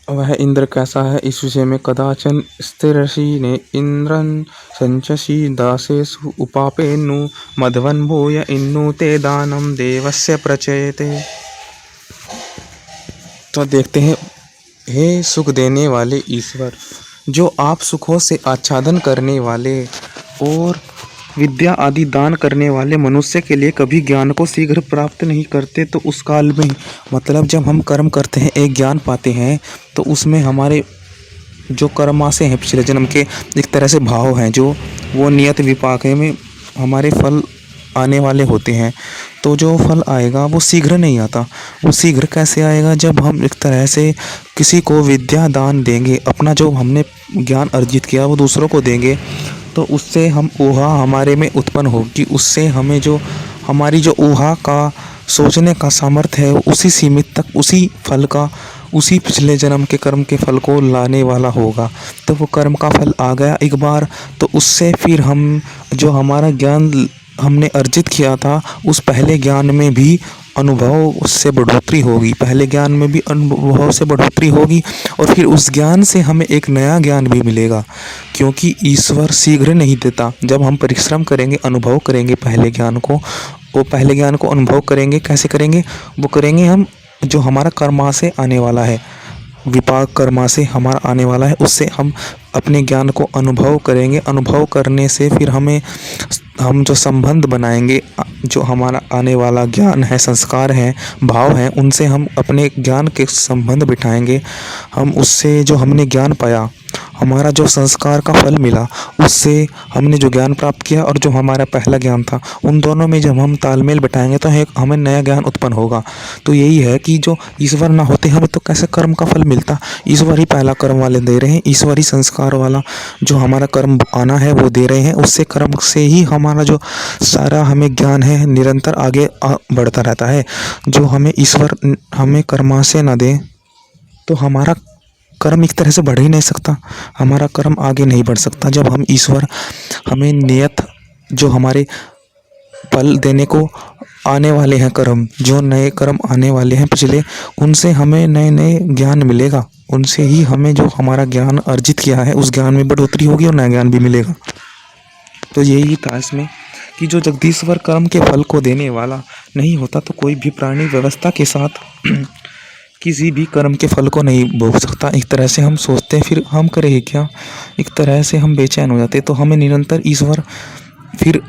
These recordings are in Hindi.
वह इंद्र कैसा है इस विषय में कदाचन स्थिरर्षि ने इंद्रं संचसि दासेषु उपापेनु मध्वन् भूय इन्नु ते दानं देवस्य प्रचयते। तो देखते हैं, हे सुख देने वाले ईश्वर, जो आप सुखों से आच्छादन करने वाले और विद्या आदि दान करने वाले मनुष्य के लिए कभी ज्ञान को शीघ्र प्राप्त नहीं करते, तो उस काल में मतलब जब हम कर्म करते हैं, एक ज्ञान पाते हैं, तो उसमें हमारे जो कर्माशय हैं पिछले जन्म के एक तरह से भाव हैं, जो वो नियत विपाक में हमारे फल आने वाले होते हैं। तो जो फल आएगा वो शीघ्र नहीं आता। वो शीघ्र कैसे आएगा? जब हम एक तरह से किसी को विद्या दान देंगे, अपना जो हमने ज्ञान अर्जित किया वो दूसरों को देंगे, तो उससे हम ऊहा हमारे में उत्पन्न होगी। उससे हमें जो हमारी जो ऊहा का सोचने का सामर्थ्य है, उसी सीमित तक उसी फल का, उसी पिछले जन्म के कर्म के फल को लाने वाला होगा। तो वो कर्म का फल आ गया एक बार, तो उससे फिर हम जो हमारा ज्ञान हमने अर्जित किया था, उस पहले ज्ञान में भी अनुभव उससे बढ़ोतरी होगी, पहले ज्ञान में भी अनुभव से बढ़ोतरी होगी, और फिर उस ज्ञान से हमें एक नया ज्ञान भी मिलेगा। क्योंकि ईश्वर शीघ्र नहीं देता। जब हम परिश्रम करेंगे, अनुभव करेंगे पहले ज्ञान को, वो पहले ज्ञान को अनुभव करेंगे, कैसे करेंगे? वो करेंगे हम जो हमारा कर्मा से आने वाला है, विपाक कर्मा से हमारा आने वाला है, उससे हम अपने ज्ञान को अनुभव करेंगे। अनुभव करने से फिर हम जो संबंध बनाएंगे, जो हमारा आने वाला ज्ञान है, संस्कार हैं, भाव हैं, उनसे हम अपने ज्ञान के संबंध बिठाएंगे। हम उससे जो हमने ज्ञान पाया, हमारा जो संस्कार का फल मिला, उससे हमने जो ज्ञान प्राप्त किया और जो हमारा पहला ज्ञान था, उन दोनों में जब हम तालमेल बिठाएंगे तो हमें नया ज्ञान उत्पन्न होगा। तो यही है कि जो ईश्वर ना होते हमें तो कैसे कर्म का फल मिलता? ईश्वर ही पहला कर्म वाले दे रहे हैं, ईश्वर ही संस्कार वाला जो हमारा कर्म आना है वो दे रहे हैं। उससे कर्म से ही हमारा जो सारा हमें ज्ञान है निरंतर आगे बढ़ता रहता है। जो हमें ईश्वर हमें कर्मा से ना दे तो हमारा कर्म एक तरह से बढ़ ही नहीं सकता, हमारा कर्म आगे नहीं बढ़ सकता। जब हम ईश्वर हमें नियत जो हमारे फल देने को आने वाले हैं कर्म, जो नए कर्म आने वाले हैं पिछले, उनसे हमें नए नए ज्ञान मिलेगा। उनसे ही हमें जो हमारा ज्ञान अर्जित किया है उस ज्ञान में बढ़ोतरी होगी और नया ज्ञान भी मिलेगा। तो यही था इसमें कि जो जगदीश्वर कर्म के फल को देने वाला नहीं होता, तो कोई भी प्राणी व्यवस्था के साथ किसी भी कर्म के फल को नहीं भोग सकता। एक तरह से हम सोचते हैं फिर हम करें क्या, एक तरह से हम बेचैन हो जाते। तो हमें निरंतर ईश्वर फिर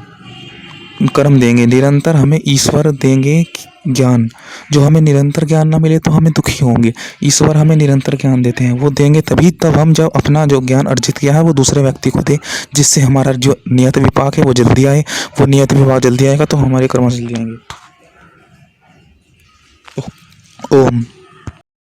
कर्म देंगे, निरंतर हमें ईश्वर देंगे ज्ञान। जो हमें निरंतर ज्ञान ना मिले तो हमें दुखी होंगे। ईश्वर हमें निरंतर ज्ञान देते हैं, वो देंगे तभी तब हम जब अपना जो ज्ञान अर्जित किया है वो दूसरे व्यक्ति को दे, जिससे हमारा जो नियत विपाक है वो जल्दी आए। वो नियत विपाक जल्दी आएगा तो हमारे कर्म जल्दी आएंगे। ओम।